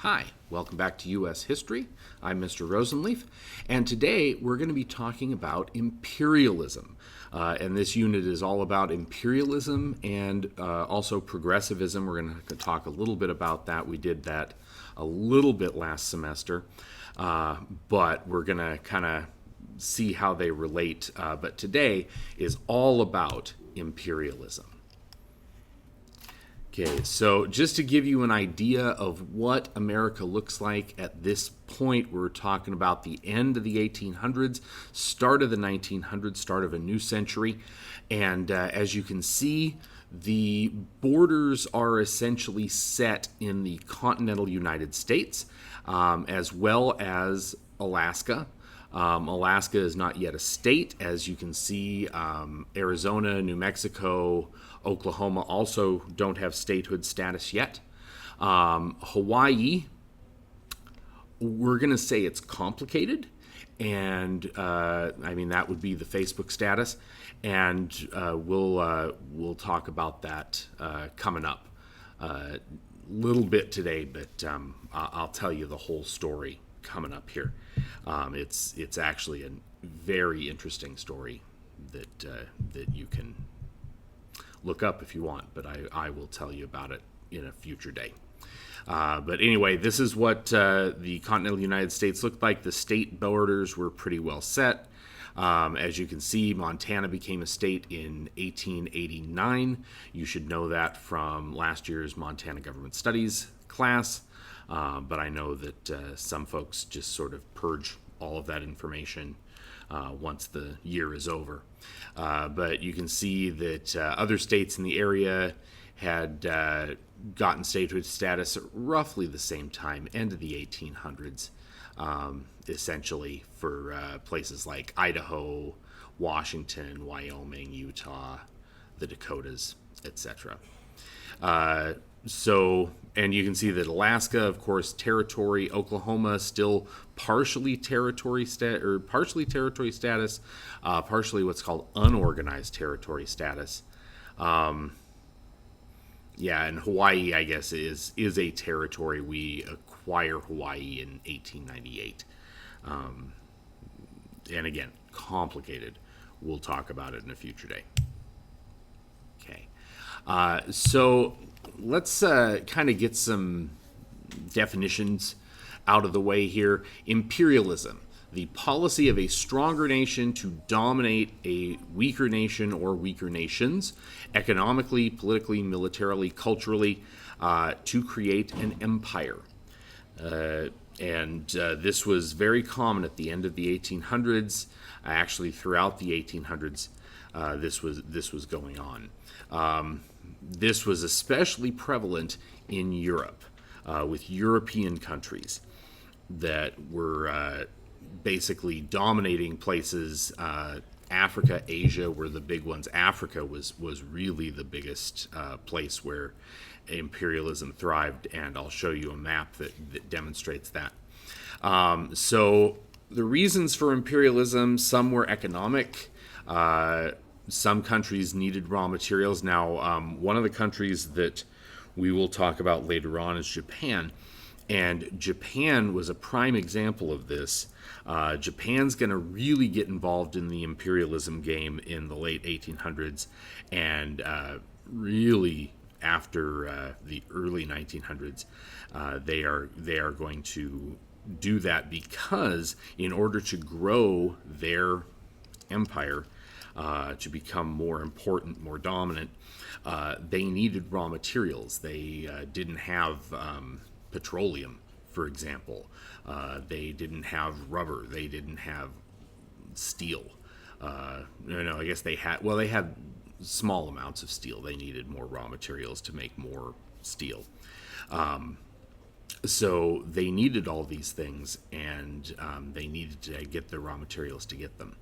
Hi, welcome back to U.S. History. I'm Mr. Rosenleaf, and today we're going to be talking about imperialism. And this unit is all about imperialism and also progressivism. We're going to talk a little bit about that. We did that a little bit last semester, but we're going to kind of see how they relate. But today is all about imperialism. Okay, so just to give you an idea of what America looks like at this point, we're talking about the end of the 1800s, start of the 1900s, start of a new century. And as you can see, the borders are essentially set in the continental United States, as well as Alaska. Alaska is not yet a state. As you can see, Arizona, New Mexico, Oklahoma also don't have statehood status yet. Hawaii, we're going to say it's complicated, and that would be the Facebook status, and we'll talk about that coming up a little bit today, but I'll tell you the whole story coming up here. It's actually a very interesting story that you can look up if you want, but I will tell you about it in a future day. But anyway, this is what the continental United States looked like. The state borders were pretty well set. As you can see, Montana became a state in 1889. You should know that from last year's Montana Government Studies class. But I know that some folks just sort of purge all of that information once the year is over. But you can see that other states in the area had gotten statehood status at roughly the same time, end of the 1800s, essentially for places like Idaho, Washington, Wyoming, Utah, the Dakotas, etc. And you can see that Alaska, of course, territory. Oklahoma still partially territory status, partially what's called unorganized territory status. And Hawaii, I guess, is a territory. We acquire Hawaii in 1898. And again, complicated. We'll talk about it in a future day. Okay. So let's kind of get some definitions out of the way here. Imperialism, the policy of a stronger nation to dominate a weaker nation or weaker nations, economically, politically, militarily, culturally, to create an empire. And this was very common at the end of the 1800s. Actually, throughout the 1800s, this was going on. This was especially prevalent in Europe, with European countries that were basically dominating places. Africa, Asia were the big ones. Africa was really the biggest place where imperialism thrived, and I'll show you a map that demonstrates that. So the reasons for imperialism, some were economic. Some countries needed raw materials. Now, one of the countries that we will talk about later on is Japan. And Japan was a prime example of this. Japan's going to really get involved in the imperialism game in the late 1800s, and really after the early 1900s, they are going to do that, because in order to grow their empire, to become more important, more dominant, they needed raw materials. They didn't have petroleum, for example. They didn't have rubber. They didn't have steel. I guess they had small amounts of steel. They needed more raw materials to make more steel. So they needed all these things, and they needed to get the raw materials to get them.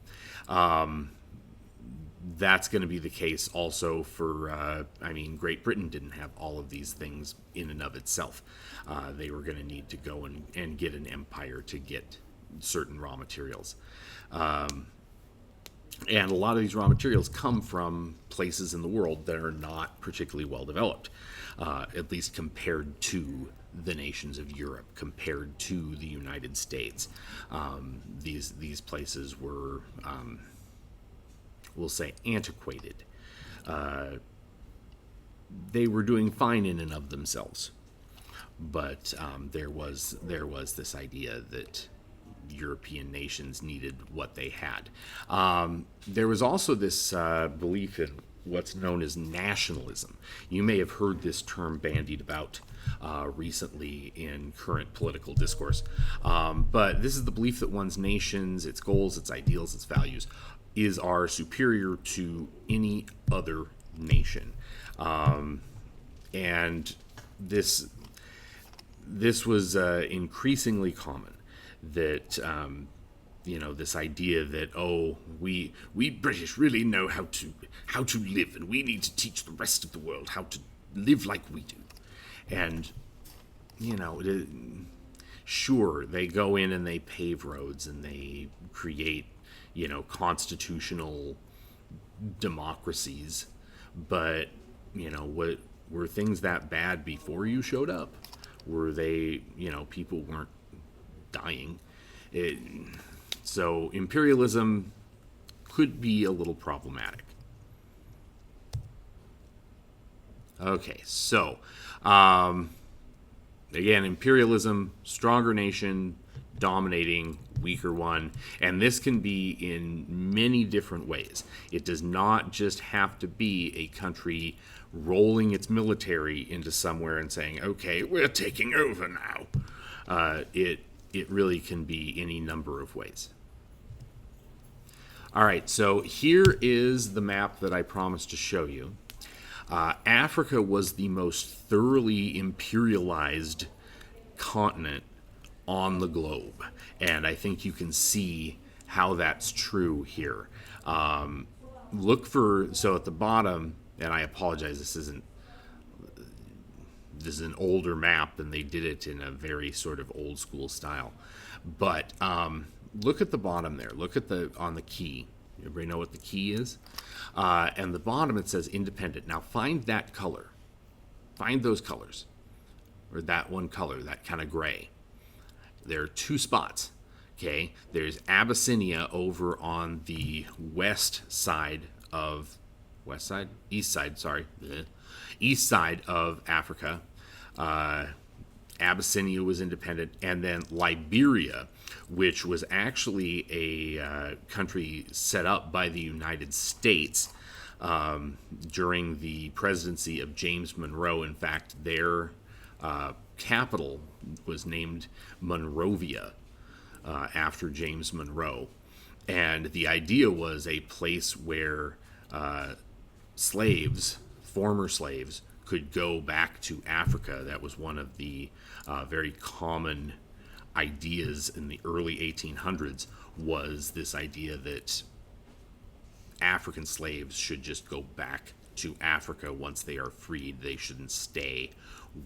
That's going to be the case also for, Great Britain didn't have all of these things in and of itself. They were going to need to go and get an empire to get certain raw materials. And a lot of these raw materials come from places in the world that are not particularly well developed, at least compared to the nations of Europe compared to the United States. These places were, we'll say, antiquated. They were doing fine in and of themselves, but there was this idea that European nations needed what they had. There was also this belief in what's known as nationalism. You may have heard this term bandied about recently in current political discourse. But this is the belief that one's nations, its goals, its ideals, its values are superior to any other nation. And this was increasingly common, that this idea that we British really know how to live, and we need to teach the rest of the world how to live like we do. And sure, they go in and they pave roads and they create constitutional democracies, but were things that bad before you showed up? Were they, people weren't dying? So imperialism could be a little problematic. Okay, so again, imperialism, stronger nation dominating weaker one, and this can be in many different ways. It does not just have to be a country rolling its military into somewhere and saying, okay, we're taking over now. It really can be any number of ways. All right, so here is the map that I promised to show you. Africa was the most thoroughly imperialized continent on the globe, and I think you can see how that's true here. So at the bottom, and I apologize, this is an older map and they did it in a very sort of old school style, but look at the bottom there. Look at on the key. Everybody know what the key is? And the bottom, it says independent. Now find that color. Find those colors, or that one color, that kind of gray. There are two spots. Okay, there's Abyssinia over on the east side of Africa. Abyssinia was independent, and then Liberia, which was actually a country set up by the United States during the presidency of James Monroe. In fact, their capital was named Monrovia after James Monroe. And the idea was a place where former slaves, could go back to Africa. That was one of the very common ideas in the early 1800s, was this idea that African slaves should just go back to Africa once they are freed. They shouldn't stay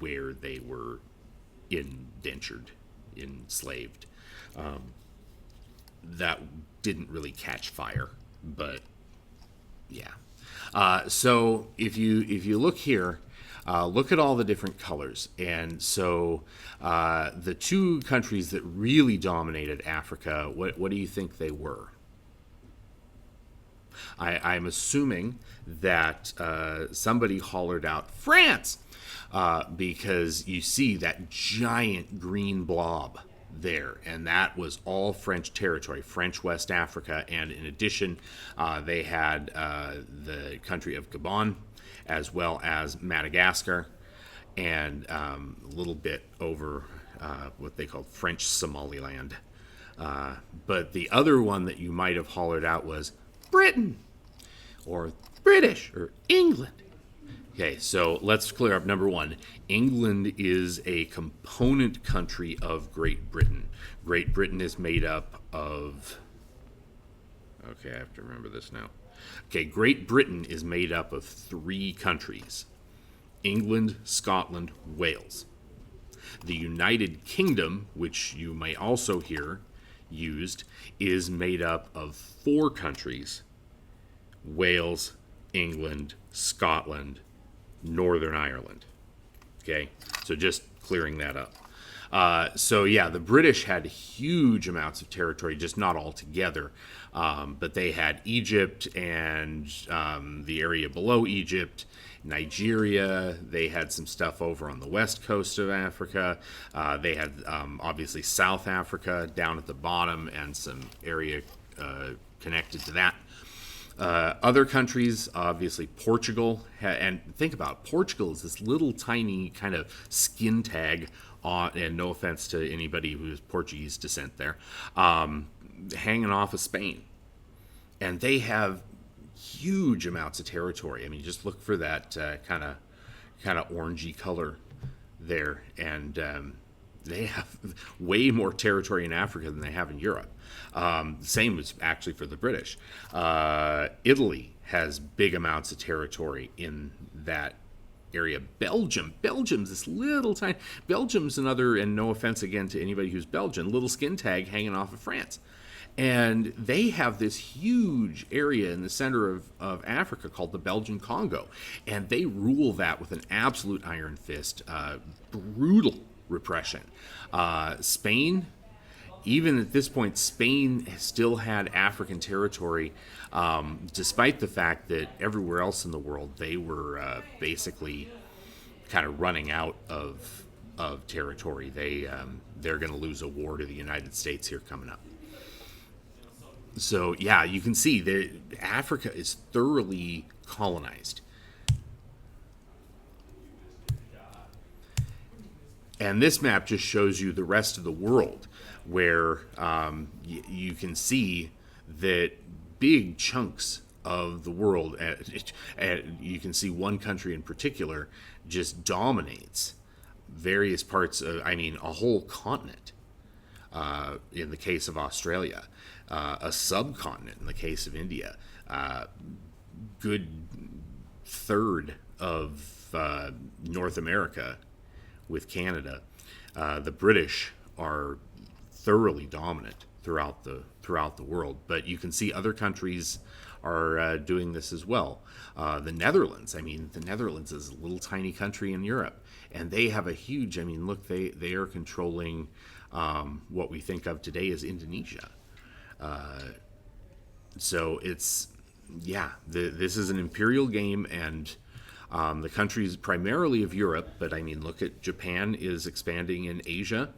where they were indentured, enslaved. That didn't really catch fire, but yeah. So if you look here, look at all the different colors. And so the two countries that really dominated Africa, what do you think they were? I'm assuming that somebody hollered out France, because you see that giant green blob there, and that was all French territory, French West Africa. And in addition, they had the country of Gabon, as well as Madagascar, and a little bit over what they called French Somaliland. But the other one that you might have hollered out was Britain, or British, or England. Okay, so let's clear up number one. England is a component country of Great Britain. Great Britain is made up of... Okay, I have to remember this now. Okay, Great Britain is made up of three countries: England, Scotland, Wales. The United Kingdom, which you may also hear used, is made up of four countries: Wales, England, Scotland, Northern Ireland. Okay, so just clearing that up. So yeah, the British had huge amounts of territory, just not all together, but they had Egypt and the area below Egypt, Nigeria. They had some stuff over on the west coast of Africa. They had obviously South Africa down at the bottom and some area connected to that. Other countries, obviously Portugal, and think about it, Portugal is this little tiny kind of skin tag on, and no offense to anybody who's Portuguese descent there, hanging off of Spain. And they have huge amounts of territory. I mean, just look for that kind of orangey color there, and they have way more territory in Africa than they have in Europe. Same is actually for the British. Italy has big amounts of territory in that area. Belgium's this little tiny. Belgium's another, and no offense again to anybody who's Belgian, little skin tag hanging off of France. And they have this huge area in the center of Africa called the Belgian Congo. And they rule that with an absolute iron fist. Brutal repression. Spain, even at this point, Spain still had African territory, despite the fact that everywhere else in the world they were basically kind of running out of territory. They're going to lose a war to the United States here coming up. So yeah, you can see that Africa is thoroughly colonized. And this map just shows you the rest of the world, where you can see that big chunks of the world, you can see one country in particular just dominates various parts of, I mean, a whole continent in the case of Australia, a subcontinent in the case of India, good third of North America with Canada. The British are thoroughly dominant throughout the world, but you can see other countries are doing this as well. The Netherlands, I mean, the Netherlands is a little tiny country in Europe, and they have a huge, I mean, look, they are controlling what we think of today as Indonesia. So it's, yeah, this is an imperial game, and the countries primarily of Europe, but I mean, look at Japan is expanding in Asia.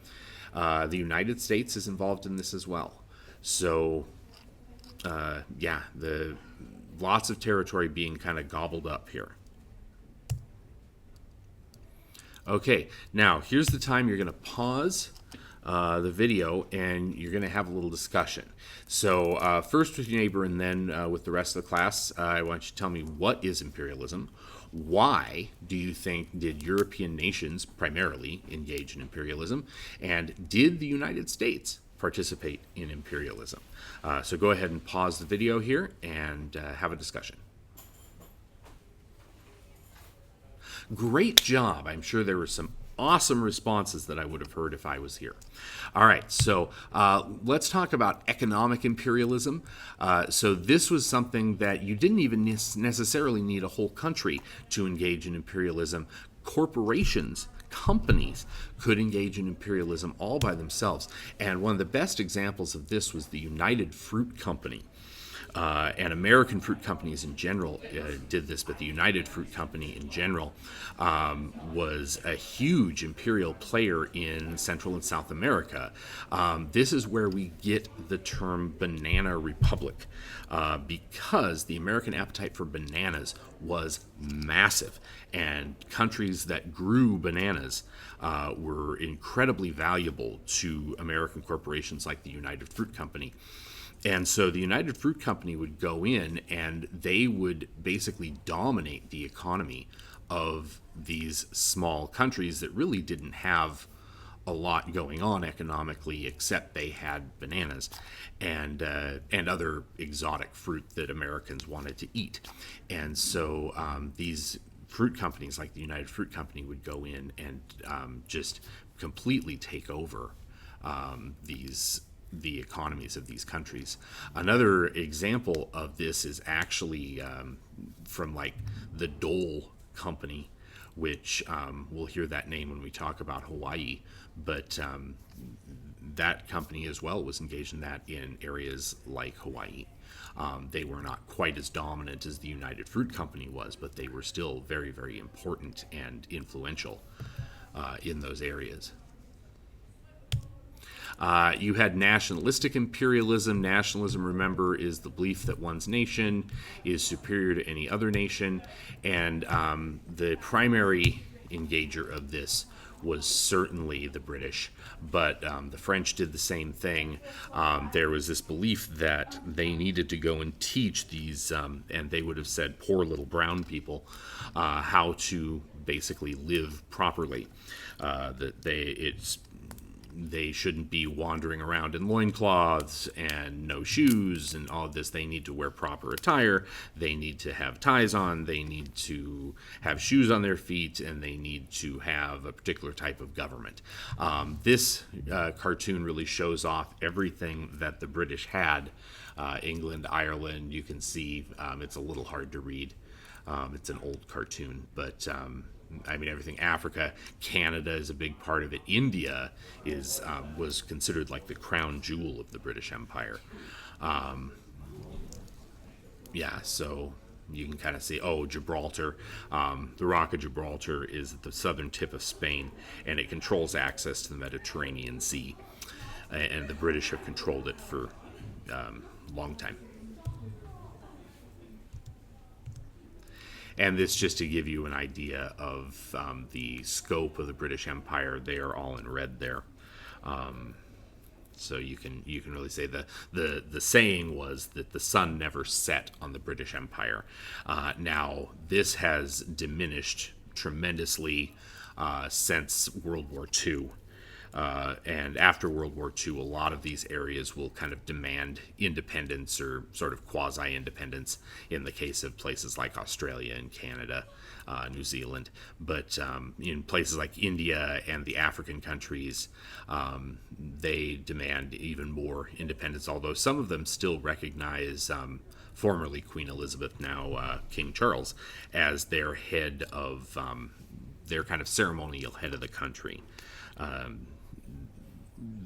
The United States is involved in this as well. So, yeah, lots of territory being kind of gobbled up here. Okay, now here's the time you're going to pause the video and you're going to have a little discussion. So first with your neighbor and then with the rest of the class, I want you to tell me, what is imperialism? Why do you think did European nations primarily engage in imperialism? And did the United States participate in imperialism? So go ahead and pause the video here and have a discussion. Great job. I'm sure there were some awesome responses that I would have heard if I was here. All right, so let's talk about economic imperialism. So this was something that you didn't even necessarily need a whole country to engage in imperialism. Corporations, companies could engage in imperialism all by themselves. And one of the best examples of this was the United Fruit Company. And American fruit companies in general did this, but the United Fruit Company in general was a huge imperial player in Central and South America. This is where we get the term banana republic, because the American appetite for bananas was massive, and countries that grew bananas were incredibly valuable to American corporations like the United Fruit Company. And so the United Fruit Company would go in and they would basically dominate the economy of these small countries that really didn't have a lot going on economically, except they had bananas and other exotic fruit that Americans wanted to eat. And so these fruit companies like the United Fruit Company would go in and just completely take over the economies of these countries. Another example of this is actually from like the Dole Company, which we'll hear that name when we talk about Hawaii. But that company as well was engaged in that in areas like Hawaii. They were not quite as dominant as the United Fruit Company was, but they were still very, very important and influential in those areas. You had nationalistic imperialism. Nationalism, remember, is the belief that one's nation is superior to any other nation. And the primary engager of this was certainly the British, but the French did the same thing. There was this belief that they needed to go and teach these, and they would have said poor little brown people, how to basically live properly. That they shouldn't be wandering around in loincloths and no shoes and all of this. They need to wear proper attire. They need to have ties on. They need to have shoes on their feet, and they need to have a particular type of government. This cartoon really shows off everything that the British had. England, Ireland, you can see it's a little hard to read. It's an old cartoon, but I mean, everything. Africa, Canada is a big part of it. India was considered like the crown jewel of the British Empire. So you can kind of see, Gibraltar. The Rock of Gibraltar is at the southern tip of Spain, and it controls access to the Mediterranean Sea. And the British have controlled it for a long time. And this just to give you an idea of the scope of the British Empire. They are all in red there. So you can really say the saying was that the sun never set on the British Empire. Now this has diminished tremendously since World War II. And after World War II, a lot of these areas will kind of demand independence or sort of quasi-independence in the case of places like Australia and Canada, New Zealand. But in places like India and the African countries, they demand even more independence, although some of them still recognize formerly Queen Elizabeth, now King Charles, as their head of, their kind of ceremonial head of the country.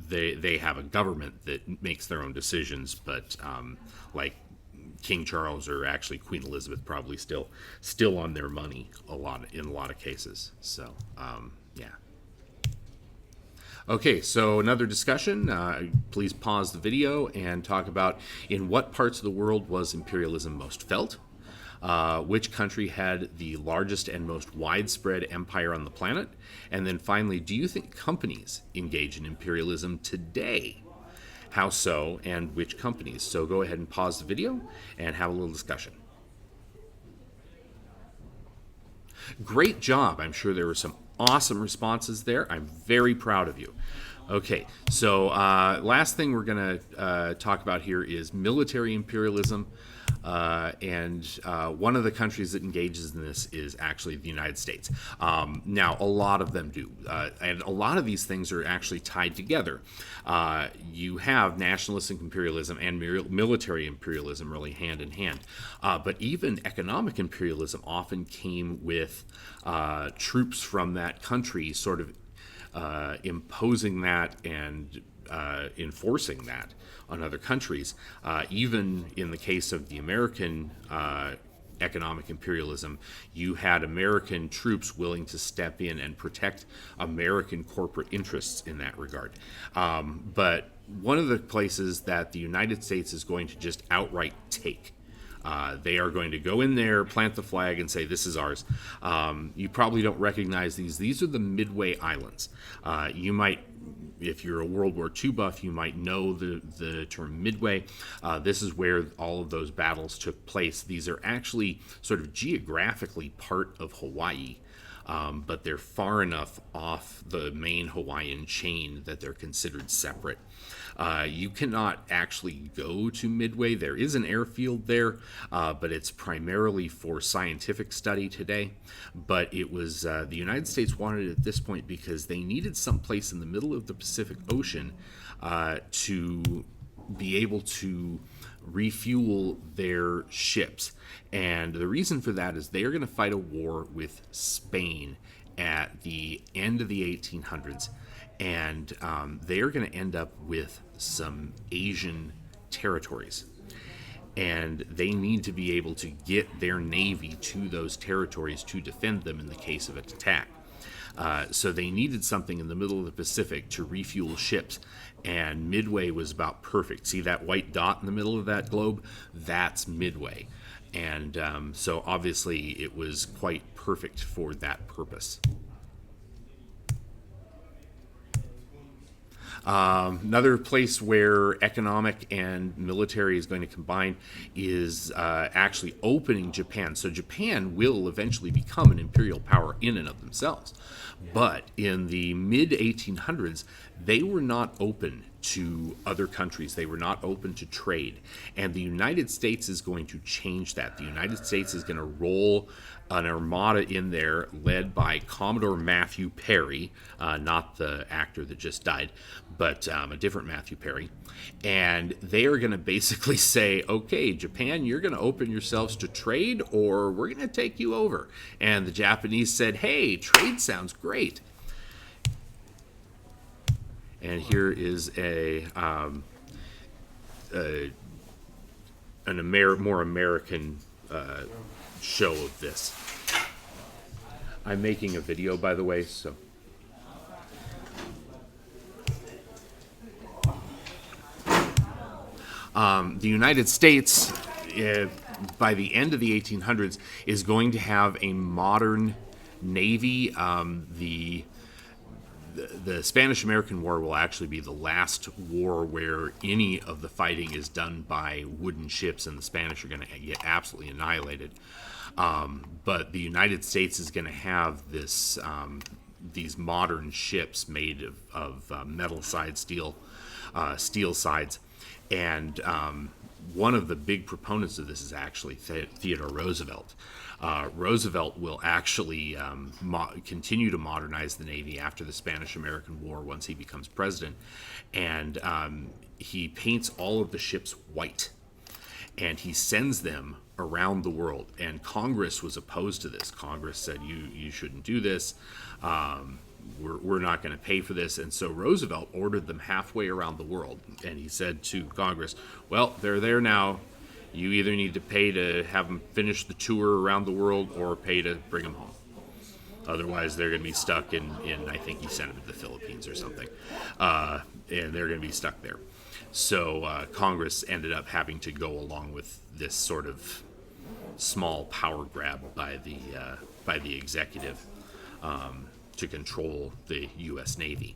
They have a government that makes their own decisions, but like King Charles or actually Queen Elizabeth probably still on their money in a lot of cases. So Okay, so another discussion. Please pause the video and talk about in what parts of the world was imperialism most felt. Which country had the largest and most widespread empire on the planet? And then finally, do you think companies engage in imperialism today? How so, and which companies? So go ahead and pause the video and have a little discussion. Great job. I'm sure there were some awesome responses there. I'm very proud of you. Okay, so last thing we're going to talk about here is military imperialism. And one of the countries that engages in this is actually the United States. Now, a lot of them do. And a lot of these things are actually tied together. You have nationalistic imperialism and military imperialism really hand in hand. But even economic imperialism often came with troops from that country sort of imposing that and enforcing that on other countries. Even in the case of the American economic imperialism, you had American troops willing to step in and protect American corporate interests in that regard. But one of the places that the United States is going to just outright take, they are going to go in there, plant the flag, and say, this is ours. You probably don't recognize these. These are the Midway Islands. You might, if you're a World War II buff, you might know the term Midway. This is where all of those battles took place. These are actually sort of geographically part of Hawaii, but they're far enough off the main Hawaiian chain that they're considered separate. You cannot actually go to Midway. There is an airfield there, but it's primarily for scientific study today. But it was the United States wanted it at this point because they needed some place in the middle of the Pacific Ocean to be able to refuel their ships. And the reason for that is they are going to fight a war with Spain at the end of the 1800s. And they are going to end up with some Asian territories. And they need to be able to get their navy to those territories to defend them in the case of an attack. So they needed something in the middle of the Pacific to refuel ships, and Midway was about perfect. See that white dot in the middle of that globe? That's Midway. And so obviously it was quite perfect for that purpose. Another place where economic and military is going to combine is actually opening Japan. So Japan will eventually become an imperial power in and of themselves. But in the mid 1800s, they were not open to other countries. They were not open to trade. And the United States is going to change that. The United States is going to roll an armada in there led by Commodore Matthew Perry, not the actor that just died, but a different Matthew Perry. And they are going to basically say, okay, Japan, you're going to open yourselves to trade or we're going to take you over. And the Japanese said, hey, trade sounds great. And here is more American show of this. I'm making a video, by the way, so. The United States, by the end of the 1800s, is going to have a modern navy. The Spanish-American War will actually be the last war where any of the fighting is done by wooden ships, and the Spanish are going to get absolutely annihilated. But the United States is going to have these modern ships made of metal side steel sides. And one of the big proponents of this is actually Theodore Roosevelt. Roosevelt will actually continue to modernize the Navy after the Spanish-American War once he becomes president. And he paints all of the ships white. And he sends them around the world. And Congress was opposed to this. Congress said, you shouldn't do this. We're not going to pay for this. And so Roosevelt ordered them halfway around the world. And he said to Congress, well, they're there now. You either need to pay to have them finish the tour around the world or pay to bring them home. Otherwise, they're going to be stuck in I think he sent them to the Philippines or something. And they're going to be stuck there. So Congress ended up having to go along with this sort of small power grab by the executive to control the U.S. Navy.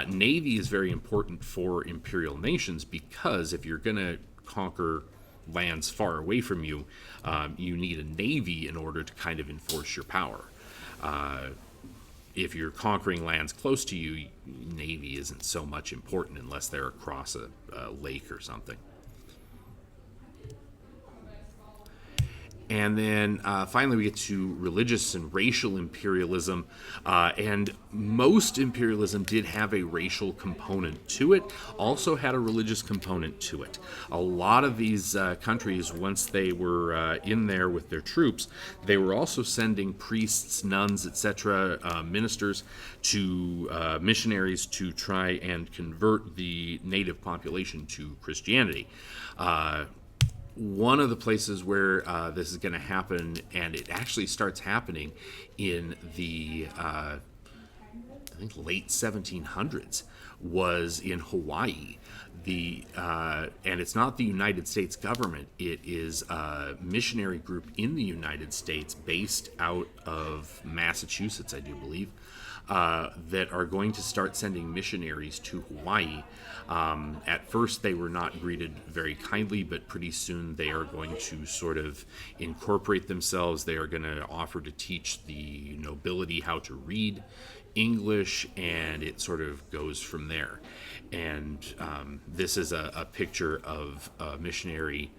Navy is very important for imperial nations because if you're going to conquer lands far away from you, you need a navy in order to kind of enforce your power. If you're conquering lands close to you, navy isn't so much important unless they're across a lake or something. And then finally we get to religious and racial imperialism. And most imperialism did have a racial component to it, also had a religious component to it. A lot of these countries, once they were in there with their troops, they were also sending priests, nuns, etc., ministers to missionaries to try and convert the native population to Christianity. One of the places where this is going to happen, and it actually starts happening in the I think late 1700s, was in Hawaii. And it's not the United States government. It is a missionary group in the United States based out of Massachusetts, I do believe, that are going to start sending missionaries to Hawaii. At first, they were not greeted very kindly, but pretty soon they are going to sort of incorporate themselves. They are going to offer to teach the nobility how to read English, and it sort of goes from there. And this is a picture of a missionary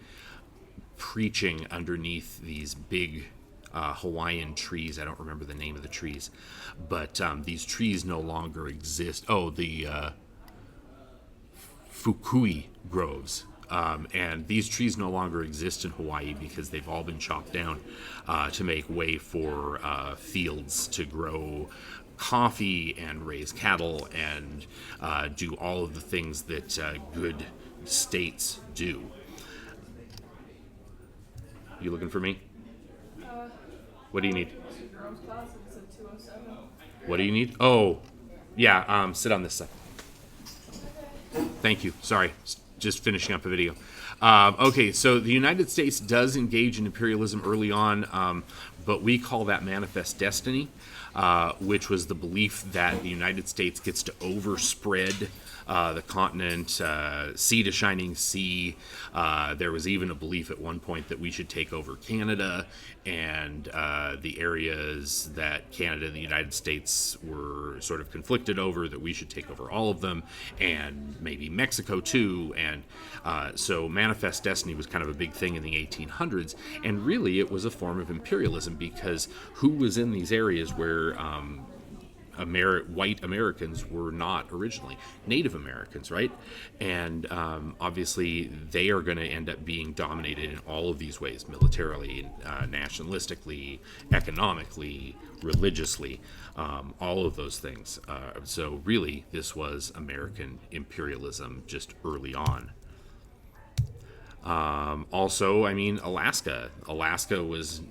preaching underneath these big Hawaiian trees. I don't remember the name of the trees, but these trees no longer exist. Oh, the fukui groves. And these trees no longer exist in Hawaii because they've all been chopped down to make way for fields to grow coffee and raise cattle and do all of the things that good states do. You looking for me? What do you need? What do you need? Oh, yeah, sit on this side. Thank you. Sorry, just finishing up a video. Okay, so the United States does engage in imperialism early on, but we call that manifest destiny, which was the belief that the United States gets to overspread the continent, sea to shining sea. There was even a belief at one point that we should take over Canada and the areas that Canada and the United States were sort of conflicted over, that we should take over all of them, and maybe Mexico too. And so manifest destiny was kind of a big thing in the 1800s, and really it was a form of imperialism, because who was in these areas where white Americans were not originally? Native Americans, right? And obviously they are going to end up being dominated in all of these ways: militarily, nationalistically, economically, religiously, all of those things. So really, this was American imperialism just early on. Also, I mean, Alaska. Alaska was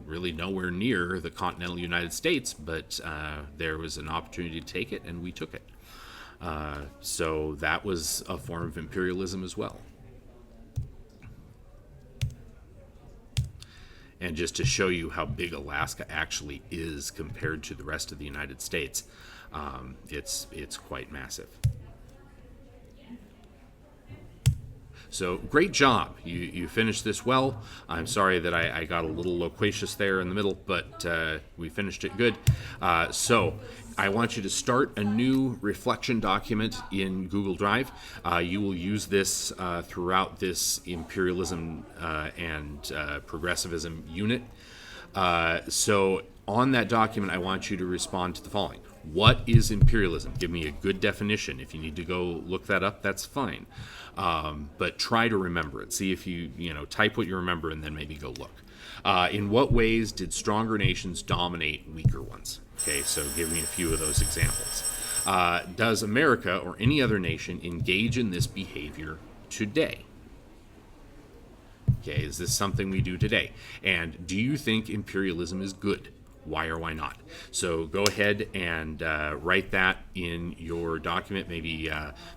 really nowhere near the continental United States, but there was an opportunity to take it, and we took it. So that was a form of imperialism as well. And just to show you how big Alaska actually is compared to the rest of the United States, it's quite massive. So great job. You finished this well. I'm sorry that I got a little loquacious there in the middle, but we finished it good. So I want you to start a new reflection document in Google Drive. You will use this throughout this imperialism and progressivism unit. So on that document, I want you to respond to the following. What is imperialism? Give me a good definition. If you need to go look that up, that's fine. But try to remember it. See if you type what you remember and then maybe go look. In what ways did stronger nations dominate weaker ones? Okay, so give me a few of those examples. Does America or any other nation engage in this behavior today? Okay, is this something we do today? And do you think imperialism is good? Why or why not? So go ahead and write that in your document. Maybe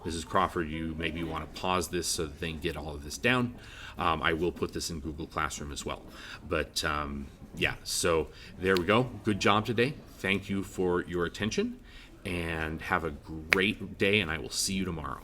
Mrs. Crawford, you maybe want to pause this so that they can get all of this down. I will put this in Google Classroom as well. But yeah, so there we go. Good job today. Thank you for your attention, and have a great day, and I will see you tomorrow.